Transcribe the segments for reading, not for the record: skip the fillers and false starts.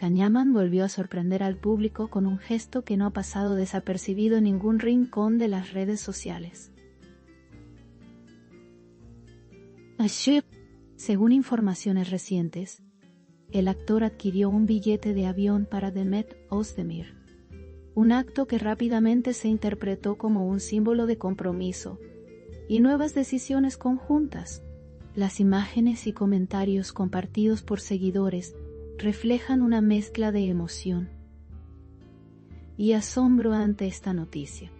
Kanyaman volvió a sorprender al público con un gesto que no ha pasado desapercibido en ningún rincón de las redes sociales. Según informaciones recientes, el actor adquirió un billete de avión para Demet Özdemir, un acto que rápidamente se interpretó como un símbolo de compromiso y nuevas decisiones conjuntas. Las imágenes y comentarios compartidos por seguidores reflejan una mezcla de emoción y asombro ante esta noticia.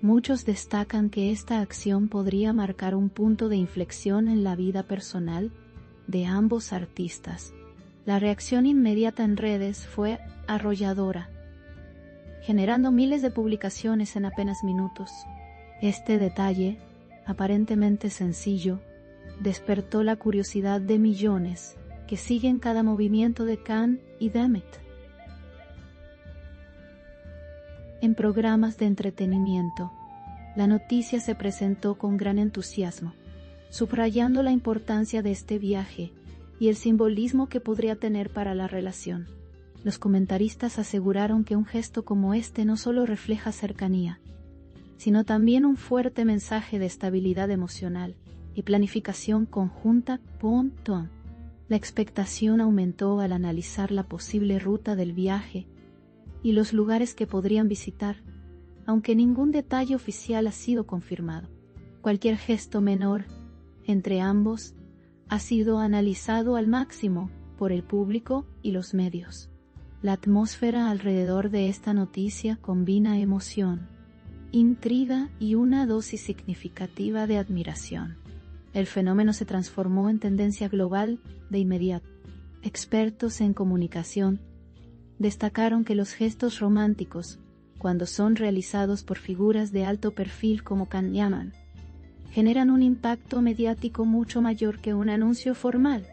Muchos destacan que esta acción podría marcar un punto de inflexión en la vida personal de ambos artistas. La reacción inmediata en redes fue arrolladora, generando miles de publicaciones en apenas minutos. Este detalle, aparentemente sencillo, despertó la curiosidad de millones que siguen cada movimiento de Kan y Demet. En programas de entretenimiento, la noticia se presentó con gran entusiasmo, subrayando la importancia de este viaje y el simbolismo que podría tener para la relación. Los comentaristas aseguraron que un gesto como este no solo refleja cercanía, sino también un fuerte mensaje de estabilidad emocional y planificación conjunta. La expectación aumentó al analizar la posible ruta del viaje y los lugares que podrían visitar, aunque ningún detalle oficial ha sido confirmado. Cualquier gesto menor entre ambos ha sido analizado al máximo por el público y los medios. La atmósfera alrededor de esta noticia combina emoción, intriga y una dosis significativa de admiración. El fenómeno se transformó en tendencia global de inmediato. Expertos en comunicación destacaron que los gestos románticos, cuando son realizados por figuras de alto perfil como Kanyaman, generan un impacto mediático mucho mayor que un anuncio formal.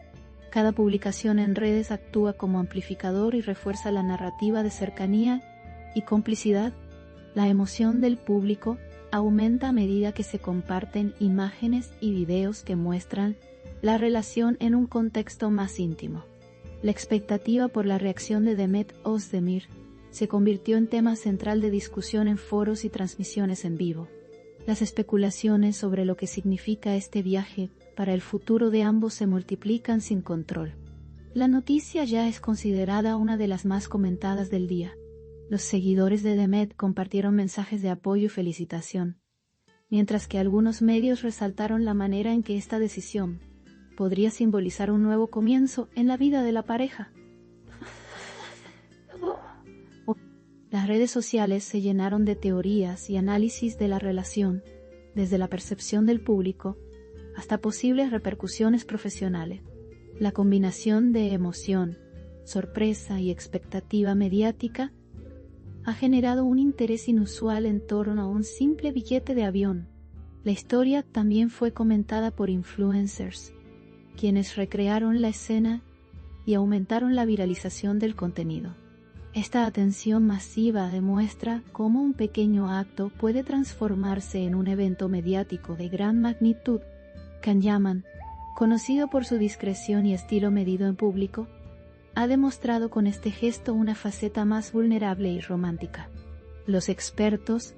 Cada publicación en redes actúa como amplificador y refuerza la narrativa de cercanía y complicidad. La emoción del público aumenta a medida que se comparten imágenes y videos que muestran la relación en un contexto más íntimo. La expectativa por la reacción de Demet Özdemir se convirtió en tema central de discusión en foros y transmisiones en vivo. Las especulaciones sobre lo que significa este viaje para el futuro de ambos se multiplican sin control. La noticia ya es considerada una de las más comentadas del día. Los seguidores de Demet compartieron mensajes de apoyo y felicitación, mientras que algunos medios resaltaron la manera en que esta decisión podría simbolizar un nuevo comienzo en la vida de la pareja. Las redes sociales se llenaron de teorías y análisis de la relación, desde la percepción del público hasta posibles repercusiones profesionales. La combinación de emoción, sorpresa y expectativa mediática ha generado un interés inusual en torno a un simple billete de avión. La historia también fue comentada por influencers, quienes recrearon la escena y aumentaron la viralización del contenido. Esta atención masiva demuestra cómo un pequeño acto puede transformarse en un evento mediático de gran magnitud. Kanyaman, conocido por su discreción y estilo medido en público, ha demostrado con este gesto una faceta más vulnerable y romántica. Los expertos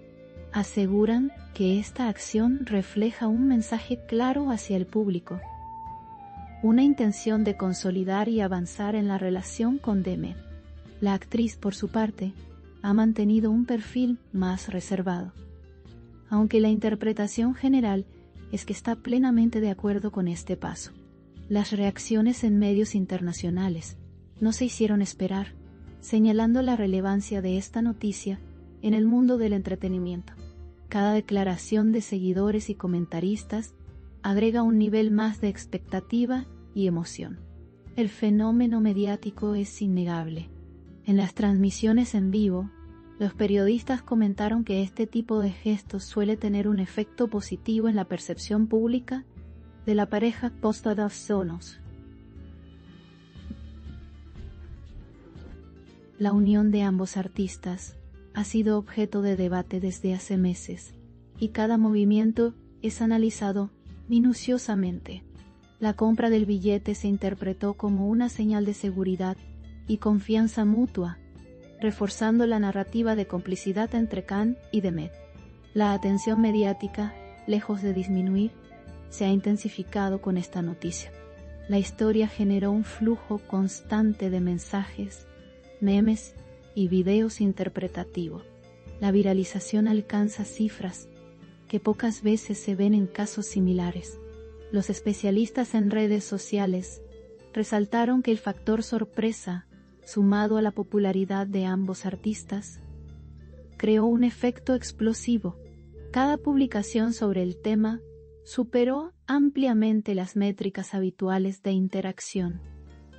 aseguran que esta acción refleja un mensaje claro hacia el público, una intención de consolidar y avanzar en la relación con Demet. La actriz, por su parte, ha mantenido un perfil más reservado, aunque la interpretación general es que está plenamente de acuerdo con este paso. Las reacciones en medios internacionales no se hicieron esperar, señalando la relevancia de esta noticia en el mundo del entretenimiento. Cada declaración de seguidores y comentaristas agrega un nivel más de expectativa y emoción. El fenómeno mediático es innegable. En las transmisiones en vivo, los periodistas comentaron que este tipo de gestos suele tener un efecto positivo en la percepción pública de la pareja post-sonos. La unión de ambos artistas ha sido objeto de debate desde hace meses, y cada movimiento es analizado minuciosamente. La compra del billete se interpretó como una señal de seguridad y confianza mutua, reforzando la narrativa de complicidad entre Khan y Demet. La atención mediática, lejos de disminuir, se ha intensificado con esta noticia. La historia generó un flujo constante de mensajes, memes y videos interpretativos. La viralización alcanza cifras que pocas veces se ven en casos similares. Los especialistas en redes sociales resaltaron que el factor sorpresa, sumado a la popularidad de ambos artistas, creó un efecto explosivo. Cada publicación sobre el tema superó ampliamente las métricas habituales de interacción.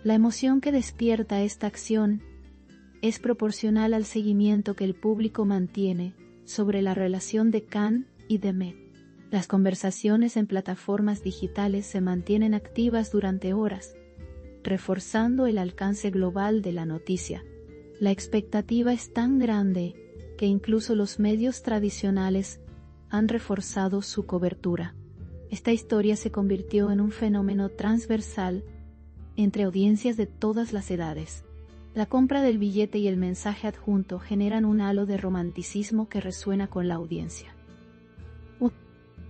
La emoción que despierta esta acción es proporcional al seguimiento que el público mantiene sobre la relación de Khan y Demet. Las conversaciones en plataformas digitales se mantienen activas durante horas, reforzando el alcance global de la noticia. La expectativa es tan grande que incluso los medios tradicionales han reforzado su cobertura. Esta historia se convirtió en un fenómeno transversal entre audiencias de todas las edades. La compra del billete y el mensaje adjunto generan un halo de romanticismo que resuena con la audiencia.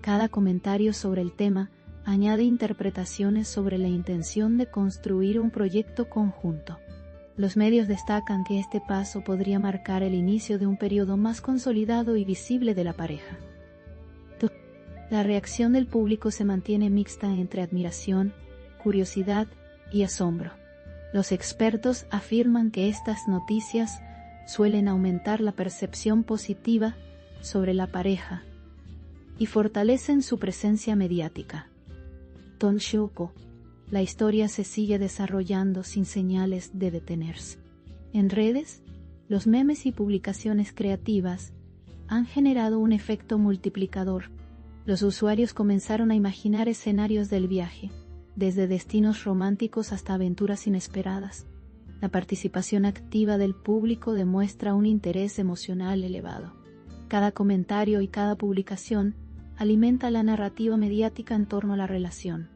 Cada comentario sobre el tema añade interpretaciones sobre la intención de construir un proyecto conjunto. Los medios destacan que este paso podría marcar el inicio de un periodo más consolidado y visible de la pareja. La reacción del público se mantiene mixta entre admiración, curiosidad y asombro. Los expertos afirman que estas noticias suelen aumentar la percepción positiva sobre la pareja y fortalecen su presencia mediática. Tonshoku, la historia se sigue desarrollando sin señales de detenerse. En redes, los memes y publicaciones creativas han generado un efecto multiplicador. Los usuarios comenzaron a imaginar escenarios del viaje, desde destinos románticos hasta aventuras inesperadas. La participación activa del público demuestra un interés emocional elevado. Cada comentario y cada publicación alimenta la narrativa mediática en torno a la relación.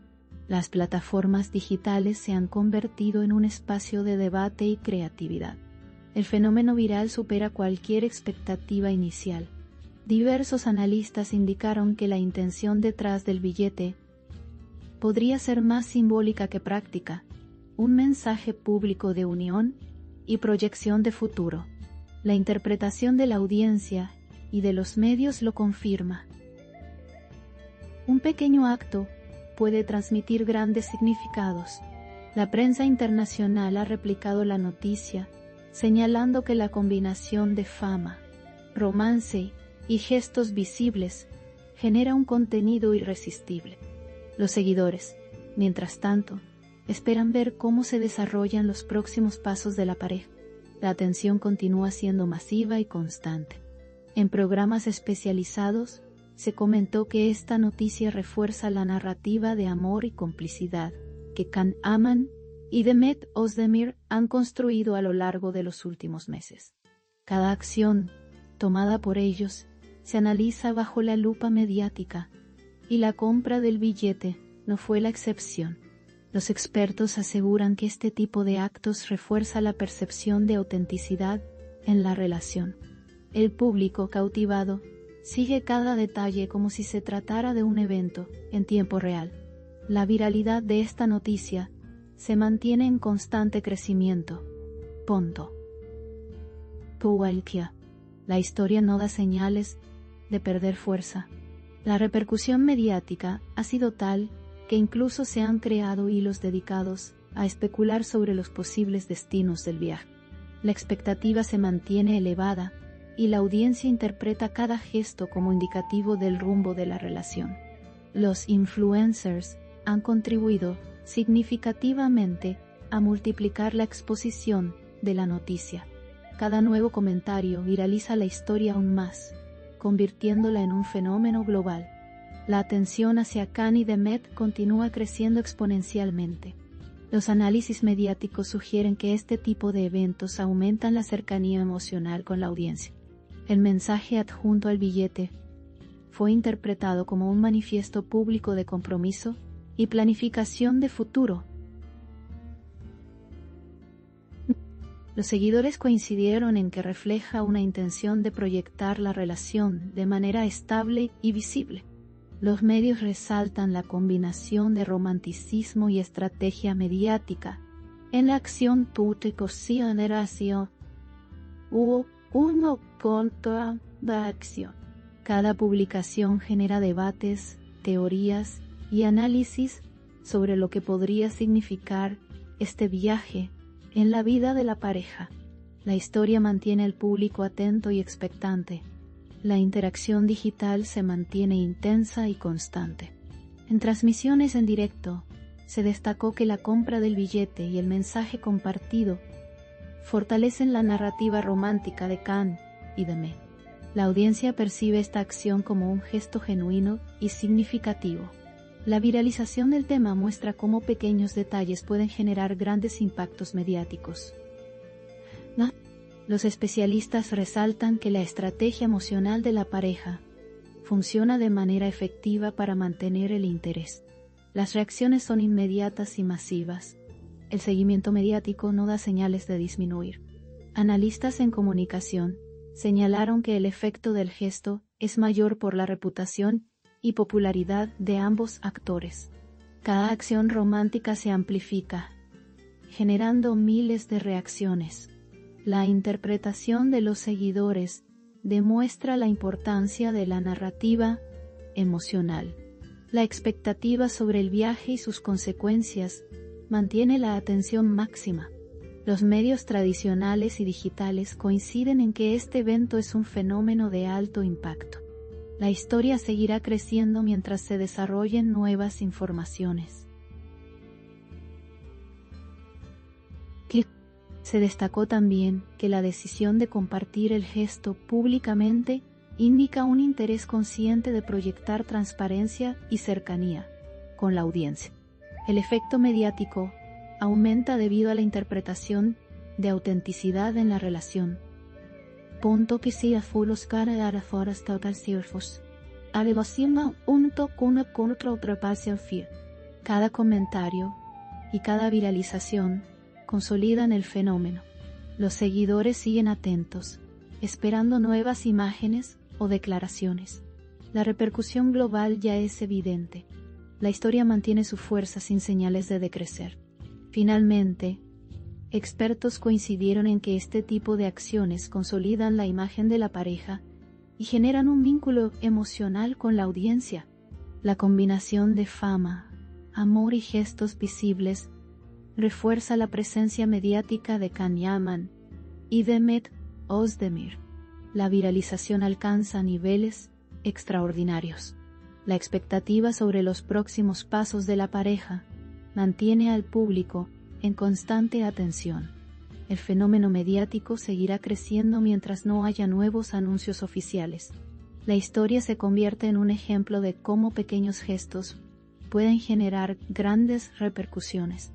Las plataformas digitales se han convertido en un espacio de debate y creatividad. El fenómeno viral supera cualquier expectativa inicial. Diversos analistas indicaron que la intención detrás del billete podría ser más simbólica que práctica, un mensaje público de unión y proyección de futuro. La interpretación de la audiencia y de los medios lo confirma. Un pequeño acto puede transmitir grandes significados. La prensa internacional ha replicado la noticia, señalando que la combinación de fama, romance y gestos visibles genera un contenido irresistible. Los seguidores, mientras tanto, esperan ver cómo se desarrollan los próximos pasos de la pareja. La atención continúa siendo masiva y constante. En programas especializados, se comentó que esta noticia refuerza la narrativa de amor y complicidad que Can Aman y Demet Özdemir han construido a lo largo de los últimos meses. Cada acción tomada por ellos se analiza bajo la lupa mediática, y la compra del billete no fue la excepción. Los expertos aseguran que este tipo de actos refuerza la percepción de autenticidad en la relación. El público cautivado sigue cada detalle como si se tratara de un evento en tiempo real. La viralidad de esta noticia se mantiene en constante crecimiento. Punto. Puwalkia. La historia no da señales de perder fuerza. La repercusión mediática ha sido tal que incluso se han creado hilos dedicados a especular sobre los posibles destinos del viaje. La expectativa se mantiene elevada y la audiencia interpreta cada gesto como indicativo del rumbo de la relación. Los influencers han contribuido significativamente a multiplicar la exposición de la noticia. Cada nuevo comentario viraliza la historia aún más, convirtiéndola en un fenómeno global. La atención hacia Can y Demet continúa creciendo exponencialmente. Los análisis mediáticos sugieren que este tipo de eventos aumentan la cercanía emocional con la audiencia. El mensaje adjunto al billete fue interpretado como un manifiesto público de compromiso y planificación de futuro. Los seguidores coincidieron en que refleja una intención de proyectar la relación de manera estable y visible. Los medios resaltan la combinación de romanticismo y estrategia mediática. En la acción tutte consideración hubo uno contra la acción. Cada publicación genera debates, teorías y análisis sobre lo que podría significar este viaje en la vida de la pareja. La historia mantiene al público atento y expectante. La interacción digital se mantiene intensa y constante. En transmisiones en directo, se destacó que la compra del billete y el mensaje compartido fortalecen la narrativa romántica de Can y de Me. La audiencia percibe esta acción como un gesto genuino y significativo. La viralización del tema muestra cómo pequeños detalles pueden generar grandes impactos mediáticos. Los especialistas resaltan que la estrategia emocional de la pareja funciona de manera efectiva para mantener el interés. Las reacciones son inmediatas y masivas. El seguimiento mediático no da señales de disminuir. Analistas en comunicación señalaron que el efecto del gesto es mayor por la reputación y popularidad de ambos actores. Cada acción romántica se amplifica, generando miles de reacciones. La interpretación de los seguidores demuestra la importancia de la narrativa emocional. La expectativa sobre el viaje y sus consecuencias mantiene la atención máxima. Los medios tradicionales y digitales coinciden en que este evento es un fenómeno de alto impacto. La historia seguirá creciendo mientras se desarrollen nuevas informaciones. Se destacó también que la decisión de compartir el gesto públicamente indica un interés consciente de proyectar transparencia y cercanía con la audiencia. El efecto mediático aumenta debido a la interpretación de autenticidad en la relación. Punto que sea fulos cara a foras total cierfos. Alevación unto cuna contra otra pasión fiel. Cada comentario y cada viralización consolidan el fenómeno. Los seguidores siguen atentos, esperando nuevas imágenes o declaraciones. La repercusión global ya es evidente. La historia mantiene su fuerza sin señales de decrecer. Finalmente, expertos coincidieron en que este tipo de acciones consolidan la imagen de la pareja y generan un vínculo emocional con la audiencia. La combinación de fama, amor y gestos visibles refuerza la presencia mediática de Can Yaman y Demet Özdemir. La viralización alcanza niveles extraordinarios. La expectativa sobre los próximos pasos de la pareja mantiene al público en constante atención. El fenómeno mediático seguirá creciendo mientras no haya nuevos anuncios oficiales. La historia se convierte en un ejemplo de cómo pequeños gestos pueden generar grandes repercusiones.